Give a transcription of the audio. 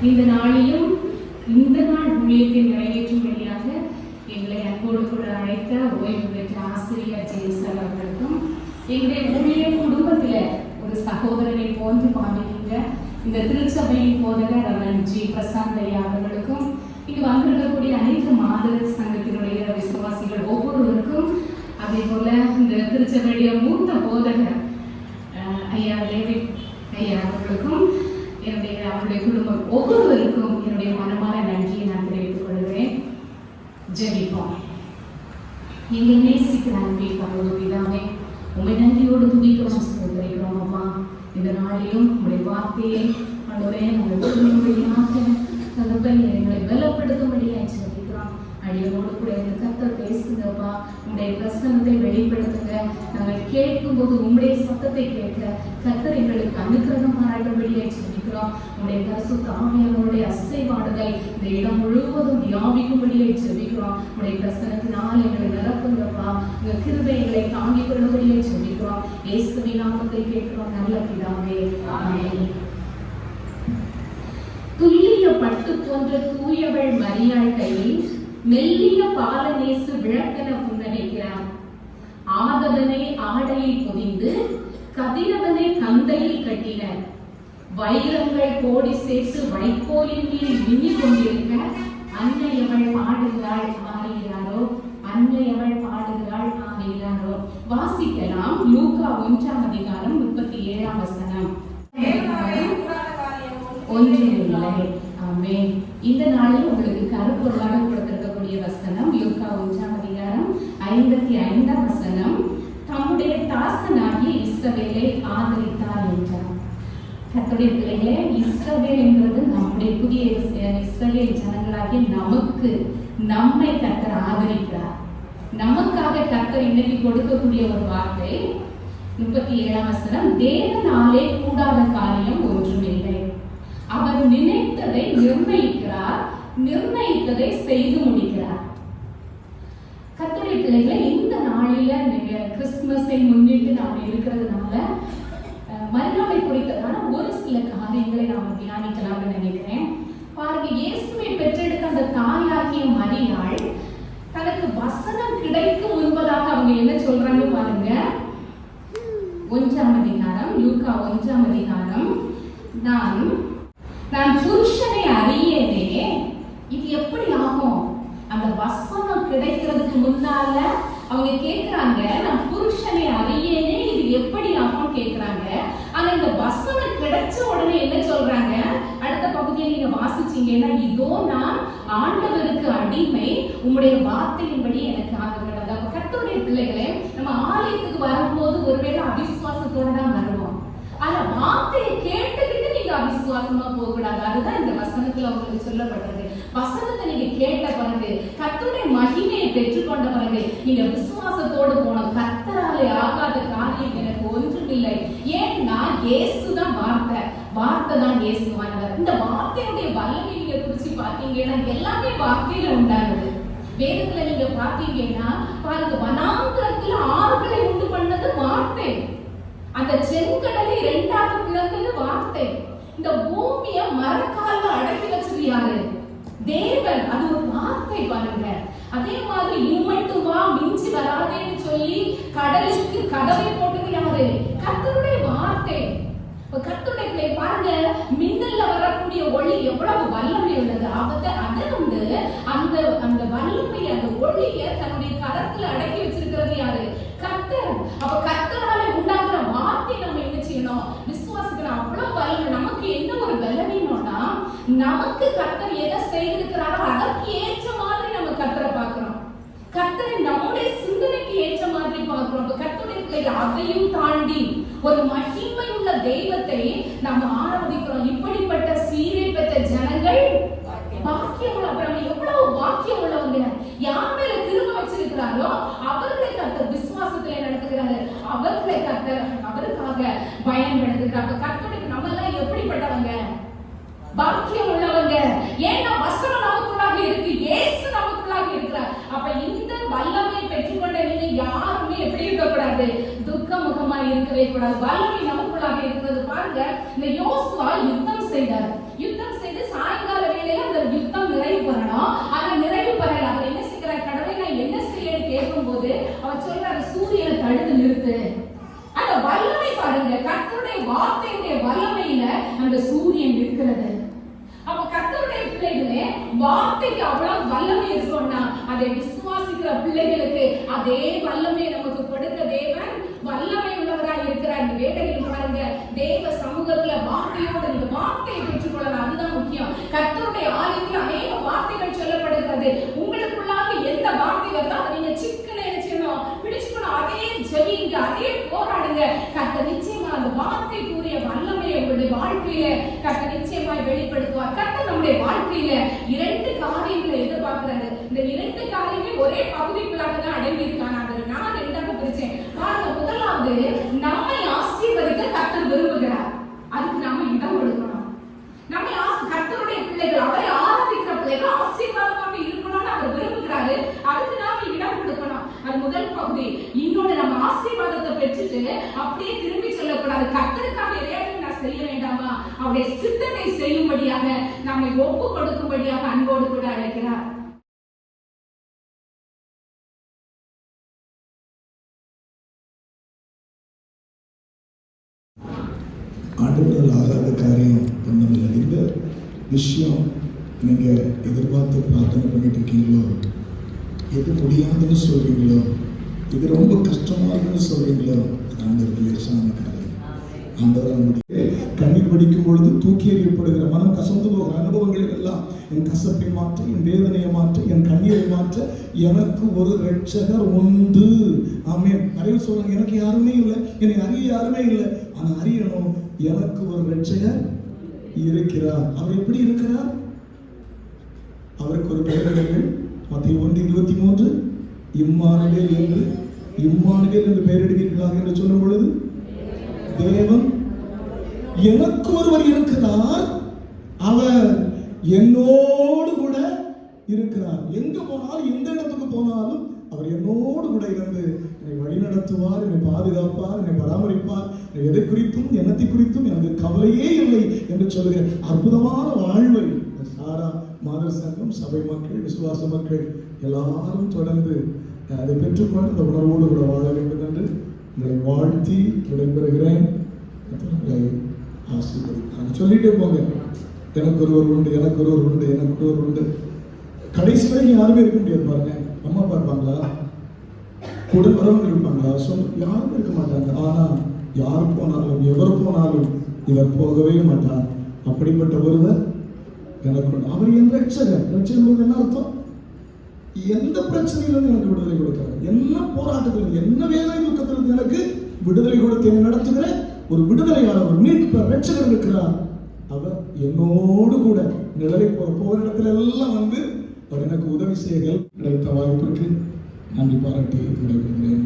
இந்த நாளிலும் இந்த நாள் ஊழியத்தை நிறைவேற்றும்படியாக எங்களை அன்போடு கூட அழைத்த ஓய்வு பெற்ற ஆசிரியர் ஜெயசல் அவர்களுக்கும் எங்களுடைய ஊழிய குடும்பத்தில் ஒரு சகோதரனை போன்று பாடுகின்ற இந்த திருச்சபையின் போதகர் ரெவரண்ட் ஜி பிரசாந்த் ஐயா அவர்களுக்கும் இங்கு வந்திருக்கக்கூடிய அனைத்து மாதர் சங்கத்தினுடைய விசுவாசிகள் ஒவ்வொருவருக்கும் அதே போல இந்த திருச்சபையுடைய மூத்த போதகர் ஐயா டேவிட் ஐயா அவர்களுக்கும் அவருடைய குடும்பம் ஒவ்வொருவருக்கும் என்னுடைய மனமான நன்றியை நான் தெரிவித்துக் கொள்கிறேன். ஜெபிப்போம். எங்களை நேசிக்கிற அன்பே பரலோக பிதாவே, உம்மை நன்றியோடு துதிக்கிறோம், ஸ்தோத்திரிக்கிறோம். அம்மா, இந்த நாளிலும் உங்களுடைய வார்த்தையை ஆண்டவரே எங்களை பலப்படுத்தும்படியாய் ஜெபிக்கிறோம். அடியோடு கூட இந்த கர்த்தர் பேசுங்கப்பா, உங்களுடைய பிரசன்னத்தை வெளிப்படுத்துங்க. நாங்கள் கேட்கும் போது உங்களுடைய சத்தத்தை கேட்க கர்த்தர் எங்களுக்கு அனுக்கிரகம் பாராட்டும்படியாய் ஜெபிக்கிறோம். உங்களுடைய பரிசுத்த ஆவியானவருடைய அசைவாடுதல் இந்த இடம் முழுவதும் வியாபிக்கும்படியாய் ஜெபிக்கிறோம். உங்களுடைய பிரசன்னத்தினால் எங்களை நிரப்புங்கப்பா, உங்க கிருபை எங்களை தாங்கிக் கொள்ளும்படியாய் ஜெபிக்கிறோம். இயேசுவின் நாமத்தில் கேட்கிறோம் நல்ல பிதாவே, ஆமென். துல்லிய பட்டு போன்ற தூயவள் மரியாள் கையில் மெல்லிய பாலநேசு விளக்கென புன்னகைக்கிறார். ஆதவனை ஆடையில் பொதிந்து கதிரவனை கந்தையில் கட்டினர். வைரங்கள் கோடி சேர்த்து வைக்கோலின் மீது மின்னிக் கொண்டிருக்க அன்னையவள் பாடுகிறாள் ஆகிறாரோ, அன்னையவள் பாடுகிறாள் ஆகிறாரோ. வாசிக்கலாம். லூக்கா 1ஆம் அதிகாரம் 37ஆம் வசனம். ஒன்றுமில்லை. ஆமென். இந்த நாளில் உங்களுக்கு கருப்பொருளாக கொடுத்திருக்கக்கூடிய வசனம் லூக்கா 1ஆம் அதிகாரம் 55ஆம் வசனம். தம்முடைய தாசனாகிய இஸ்ரவேலை ஆதரித்தார் என்றார். கர்த்தருடைய பிள்ளைகளே, இஸ்ரவேல் என்பது நம்முடைய புதிய இஸ்ரவேல் ஜனங்களாகிய நம்மை கர்த்தர் ஆதரிக்கிறார். நமக்காக கர்த்தர் இன்னைக்கு கொடுக்கக்கூடிய ஒரு வார்த்தை 37ஆம் வசனம். தேவனாலே கூடாத காரியம் ஒன்றுமில்லை. அவர் நினைத்ததை நிர்ணயிக்கிறார், நிர்ணயித்ததை செய்து முடிக்கிறார். கர்த்தருடைய பிள்ளைகளை, இந்த நாளில நீங்க கிறிஸ்துமஸை முன்னிட்டு நாம இருக்கிறதுனால மரியாதை குறித்ததான ஒரு சில காரியங்களை நாம தியானிக்கலாம்னு நினைக்கிறேன். பாருங்க, இயேசுவை பெற்றெடுத்த அந்த தாயாகிய மரியாள் தனக்கு வசனம் கிடைக்கும் முன்பதாக அவங்க என்ன சொல்றாங்க பாருங்க. 1ஆம் அதிகாரம், லூக்கா 1ஆம் அதிகாரம். நான் புருஷனை அறியேனே, இது எப்படி ஆகும்? அந்த வசனம் கிடைக்கிறதுக்கு முன்னால அவங்க கேட்கிறாங்க, நான் புருஷனை அறியேனே, இது எப்படி ஆகும் கேட்கிறாங்க. ஆனா இந்த வசனம் கிடைச்ச உடனே என்ன சொல்றாங்க? அடுத்த பகுதியை நீங்க வாசிச்சீங்கன்னா, இதோ நான் ஆண்டவருக்கு அடிமை, உங்களுடைய வார்த்தையின்படி எனக்கு ஆகுகிறது. அப்ப கர்த்தருடைய பிள்ளைகளே, நம்ம ஆலயத்துக்கு வரும்போது ஒருவேளை அவிசுவாசத்தோட தான் வருவோம். ஆனா வார்த்தையை கேட்டுக்கிட்டு நீங்க அவிசுவாசமா போக கூடாது. அதுதான் இந்த வசனத்துல உங்களுக்கு சொல்லப்பட்டது. வசனத்தை நீங்க கேட்ட பிறகு, கர்த்தருடைய மகிமையை பெற்றுக்கொண்ட பிறகு நீங்க விசுவாசத்தோடு போனோம். கர்த்தராலே ஆகாத காரியம் எனக்கு ஒன்றுமில்லை. ஏன்னா இயேசுதான் வார்த்தை தான் இயேசுவானவர். இந்த வார்த்தையுடைய வல்லமை நீங்க குறிச்சு பாத்தீங்கன்னா எல்லாமே வார்த்தையில உண்டானது. வேதத்துல நீங்க பாத்தீங்கன்னா பாருங்க, வனாந்தரத்துல ஆறுகளை உண்டு பண்ணது வார்த்தை. அந்த செங்கடலை 2ஆக பிளந்தது வார்த்தை. இந்த பூமியை மரக்கால்ல அடக்கி வச்சது யாரு? தேவன். அது ஒரு வார்த்தை பாருங்க. அதே மாதிரி இம்மட்டும் வா, மிஞ்சி வராதேன்னு சொல்லி கடலுக்கு கதவை போட்டது யாரு? கர்த்தருடைய வார்த்தை. கர்த்தருடைய பிள்ளை பாருங்க, மின்னல்ல வரக்கூடிய ஒளி எவ்வளவு வல்லமை உள்ளது. அதை வந்து அந்த வல்லமை, அந்த ஒளியை தன்னுடைய கரத்துல அடக்கி வச்சிருக்கிறது யாரு? கர்த்தர். அப்ப கர்த்தராலே உண்டாகிற வார்த்தை நம்ம என்ன செய்யணும்? விசுவாசிக்கணும். அவ்வளவு வல்லமை. நமக்கு என்ன ஒரு பலவீனம்னா, நமக்கு கர்த்தர் எதை செய்திருக்கிறாரோ அதற்கு ஏற்ற மாதிரி நம்ம கர்த்தரை பார்க்கிறோம். கர்த்தரை நம்முடைய சிந்தனைக்கு ஏற்ற மாதிரி பார்க்கிறோம். அப்ப கர்த்தருடைய பிள்ளைகள் அதையும் தாண்டி ஒரு மகிமை உள்ள தெய்வத்தை நம்ம ஆராதிக்கிறோம். இப்படிப்பட்ட சீரை பெற்ற ஜனங்கள் பாக்கியம் உள்ள. அப்புறம் எவ்வளவு பாக்கியம் உள்ளவங்க. யார் மேல திரும்ப வச்சிருக்கிறாரோ அவர்களை கர்த்தர் விசுவாசத்திலே நடத்துகிறாரு. அவர்களை கர்த்தர் அவருக்காக பயன்படுத்துகிறார். அப்ப கர்த்தருக்கு நம்ம எல்லாம் எப்படிப்பட்டவங்க? பாக்கியம் உள்ளவங்க. ஏன்னா வசனம் நமக்குள்ளாக இருக்கு, இயேசு நமக்குள்ளாக இருக்கிறார். அப்ப இந்த வல்லமையை பெற்றுக்கொண்ட நீங்க யாருமே எப்படி இருக்கக்கூடாது? துக்க முகமா இருக்கவே கூடாது. வல்லமை நமக்குள்ளாக இருக்கிறது. பாருங்க, இந்த யோசுவா யுத்தம் செய்தார். யுத்தம் செய்து சாயங்கால வேளையில அந்த யுத்தம் நிறைவு பெறணும். ஆனா நிறைவு பெறல. அவர் என்ன செய்யறார்? கடவுளை நான் என்ன செய்யன்னு கேட்கும் போது அவர் சொல்றாரு, சூரியனை தடுத்து நிறுத்து. அந்த வல்லமை பாருங்க, கர்த்தருடைய வார்த்தையுடைய வல்லமையில அந்த சூரியன் இருக்கிறது. அப்ப கர்த்தருடைய பிள்ளைகளே, வார்த்தைக்கு அவ்வளவு வல்லமை இருக்கும்னா அதை விசுவாசிக்கிற பிள்ளைகளுக்கு அதே வல்லமை நமக்கு கொடுக்க தேவன் வல்லமை உள்ளவராய் இருக்கிறார். இந்த வேளையில் பாருங்க, தேவ சமூகத்துல வார்த்தையோடு இந்த வார்த்தையை பெற்றுக்கொள்ளலாம். அதுதான் முக்கியம். கர்த்தருடைய ஆலயத்தில் அநேக வார்த்தைகள் சொல்லப்படுகிறது. உங்களுக்குள்ளாக எந்த வார்த்தை வருதோ அதை நீங்க சிக்கன நினைச்சணும், பிடிச்சுக்கணும். அதே ஜெபிங்க, அதே போராடுங்க. கர்த்தர் நிச்சயமா அந்த வார்த்தைக்குரிய வல்லமையை உங்களுடைய வாழ்க்கையில கர்த்தர் நிச்சயமாய் வெளிப்படுத்துவார். கர்த்தர் நம்முடைய வாழ்க்கையில 2 காரியங்களை எதிர்பார்க்கிறாரு. இந்த 2 காரியமே ஒரே பகுதிக்குள்ளாக தான் அடங்கி இருக்காங்க. அதை நான் 2ஆக பிரிச்சேன். பாருங்க, முதலாவது நம்மை ஆசீர்வதிக்க கர்த்தர் விரும்புகிறார். அதுக்கு நாம இடம் கொடுக்கணும். நம்ம கர்த்தருடைய பிள்ளைகள், அவரை ஆராதிக்கிற பிள்ளைகள் ஆசீர்வாதமாக இருக்கணும்னு அவர் விரும்புகிறாரு. அதுக்கு நாம இடம் கொடுக்கணும். அது முதல் பகுதி. இன்னொன்று, நம்ம ஆசீர்வாதத்தை பெற்றுட்டு அப்படியே திரும்பி சொல்லக்கூடாது. கர்த்தருக்காக எதையாவது நான் செய்ய வேண்டாமா, அவருடைய சித்தத்தை செய்யும்படியாக நம்மை ஒப்பு கொடுக்கும்படியாக அன்போடு கூட அழைக்கிறார். ஆண்டவரால் ஆகாத காரியம் ஒன்றுமில்லை. இந்த விஷயம் நீங்கள் எதிர்பார்த்து பிரார்த்தனை பண்ணிட்டு இருக்கீங்களோ, எது முடியாதுன்னு சொல்றீங்களோ, இது ரொம்ப கஷ்டமா இருக்குன்னு சொல்றீங்களோ, அது ஆண்டவருக்கு லேசான காரியம். ஆண்டவரால் கண்ணீர் வடிக்கும் பொழுது தூக்கி எறியப்படுகிற மனம் கசந்து போகிற அனுபவங்களை எல்லாம், என் கசப்பை மாற்ற, என் வேதனையை மாற்ற, என் கண்ணீரை மாற்ற எனக்கு ஒரு இரட்சகர் உண்டு. ஆமென். நிறைய சொல்லுங்க, எனக்கு யாருமே இல்லை, என்னை அறிய யாருமே இல்லை, ஆனா அறியணும், எனக்கு ஒரு இரட்சகர் இருக்கிறார். அவர் எப்படி இருக்கிறார்? அவருக்கு ஒரு பெயரிடுங்கள். மத்தேயு 1:23, இம்மானுவேல் என்று பெயரிடுவீர்களாக என்று சொல்லும் பொழுது, தேவன் எனக்கு ஒருவர் இருக்கிறார், அவர் என்னோடு கூட இருக்கிறார். எங்க போனாலும், எந்த இடத்துக்கு போனாலும் அவர் என்னோடு கூட இருந்து என்னை வழிநடத்துவார், என்னை பாதுகாப்பார், என்னை பராமரிப்பார். எதை குறித்தும் என்னத்தை குறித்தும் எனக்கு கவலையே இல்லை என்று சொல்லுகிற அற்புதமான வாழ்வை சாரா மாதர் சங்கம், சபை மக்கள், விசுவாச மக்கள் எல்லாரும் தொடர்ந்து அதை பெற்றுக்கொண்டு அந்த உணர்வோடு கூட வாழ வேண்டும் என்று உங்களை வாழ்த்தி விடைபெறுகிறேன். ஆசீர்வதிக்கிறேன். சொல்லிட்டே போங்க, எனக்கு ஒருவர் உண்டு, எனக்கு ஒருவர் உண்டு, எனக்கு ஒருவர் உண்டு. கடைசி வரைக்கும் யாருமே இருக்க முடியாது. பாருங்க, அம்மா அப்பா இருப்பாங்களா, கூட வரவங்க இருப்பாங்களா, யாரும் இருக்க மாட்டாங்க. ஆனா யார் போனாலும், எவர் போனாலும் இவர் போகவே மாட்டார். அப்படிப்பட்ட ஒருவர் எனக்கு, அவர் என் ரட்சகர். ரட்சகர் என்ன அர்த்தம்? எந்த பிரச்சனையிலும் எனக்கு விடுதலை கொடுக்கிறார், என்ன போராட்டத்தில், என்ன வேதனை துக்கத்திலிருந்து எனக்கு விடுதலை கொடுத்து நடத்துகிற ஒரு விடுதலையாளர், மீட்பர், ரட்சகர் இருக்கிறார். அவர் என்னோடு கூட நிழலை போகிற இடத்துல எல்லாம் வந்து அவர் எனக்கு உதவி செய்ய கிடைத்த வாய்ப்பிற்கு நன்றி பாராட்டி விடைபெறுகிறேன்.